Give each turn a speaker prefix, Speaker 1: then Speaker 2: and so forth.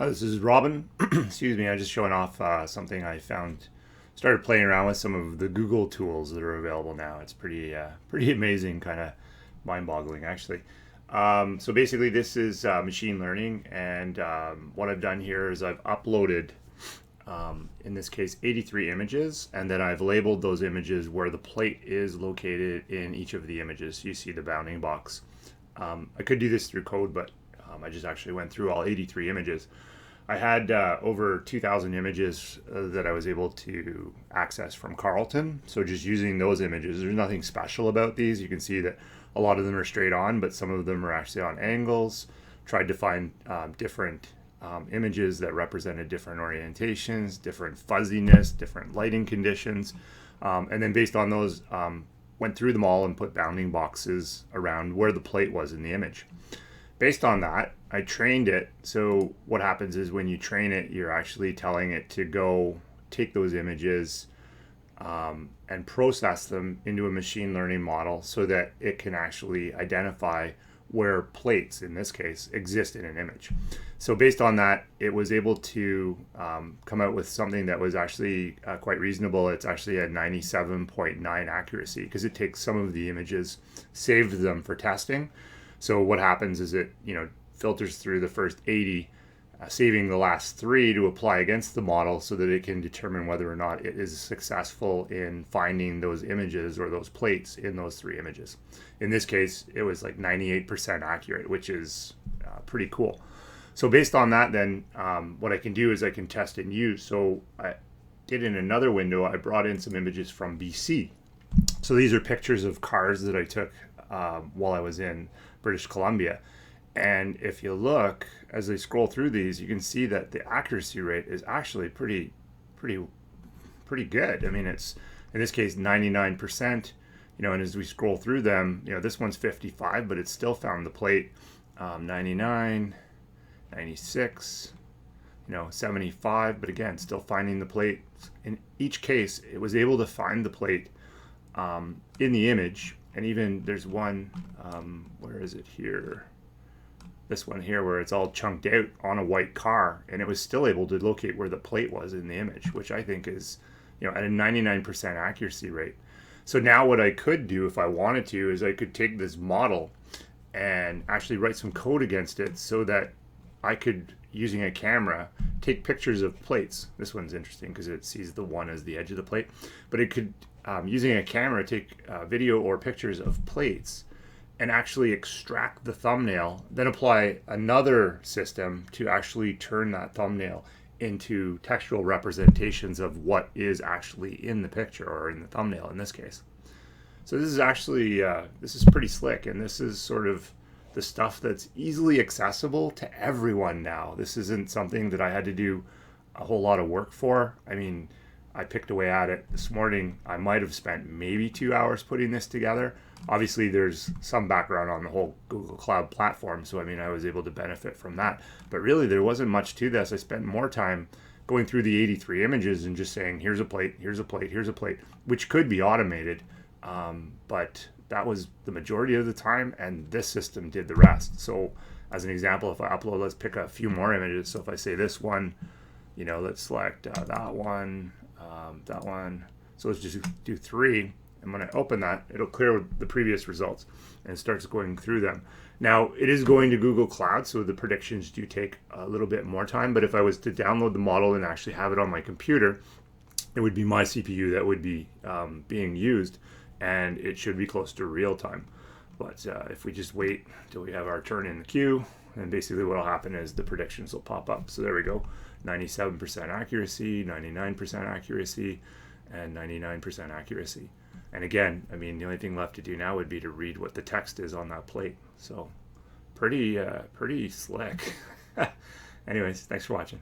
Speaker 1: This is Robin. Excuse me, I'm just showing off something I found. Started playing around with some of the Google tools that are available now. It's pretty amazing, kind of mind-boggling actually. So basically, this is machine learning, and what I've done here is I've uploaded, in this case, 83 images, and then I've labeled those images where the plate is located in each of the images. So you see the bounding box. I could do this through code, but I just actually went through all 83 images. I had over 2,000 images that I was able to access from Carlton. So just using those images, there's nothing special about these. You can see that a lot of them are straight on, but some of them are actually on angles. Tried to find different images that represented different orientations, different fuzziness, different lighting conditions. And then based on those, went through them all and put bounding boxes around where the plate was in the image. Based on that, I trained it. So what happens is when you train it, you're actually telling it to go take those images and process them into a machine learning model so that it can actually identify where plates, in this case, exist in an image. So based on that, it was able to come out with something that was actually quite reasonable. It's actually a 97.9 accuracy because it takes some of the images, saved them for testing. So what happens is it, filters through the first 80, saving the last 3 to apply against the model so that it can determine whether or not it is successful in finding those images or those plates in those 3 images. In this case, it was like 98% accurate, which is pretty cool. So based on that, then what I can do is I can test and use. So I did in another window, I brought in some images from BC. So these are pictures of cars that I took while I was in British Columbia. And if you look, as I scroll through these, you can see that the accuracy rate is actually pretty good. I mean, it's, in this case, 99%, and as we scroll through them, this one's 55, but it still found the plate, 99, 96, 75, but again, still finding the plate. In each case, it was able to find the plate in the image. And even there's one, where is it here? This one here where it's all chunked out on a white car, and it was still able to locate where the plate was in the image, which I think is, at a 99% accuracy rate. So now what I could do if I wanted to is I could take this model and actually write some code against it so that I could, using a camera, take pictures of plates. This one's interesting because it sees the one as the edge of the plate, but it could, using a camera, take video or pictures of plates and actually extract the thumbnail, then apply another system to actually turn that thumbnail into textual representations of what is actually in the picture, or in the thumbnail in this case. So this is actually, this is pretty slick, and this is sort of the stuff that's easily accessible to everyone now. This isn't something that I had to do a whole lot of work for. I mean, I picked away at it this morning. I might have spent maybe 2 hours putting this together. Obviously, there's some background on the whole Google Cloud platform, so I was able to benefit from that. But really, there wasn't much to this. I spent more time going through the 83 images and just saying, here's a plate, here's a plate, here's a plate, which could be automated. But that was the majority of the time, and this system did the rest. So as an example, if I upload, let's pick a few more images. So if I say this one, let's select that one, that one. So let's just do 3. And when I open that, it'll clear the previous results and starts going through them. Now, it is going to Google Cloud, so the predictions do take a little bit more time. But if I was to download the model and actually have it on my computer, it would be my CPU that would be being used, and it should be close to real time. But if we just wait until we have our turn in the queue, and basically what will happen is the predictions will pop up. So there we go, 97% accuracy, 99% accuracy, and 99% accuracy. And again, the only thing left to do now would be to read what the text is on that plate. So pretty slick. Anyways, thanks for watching.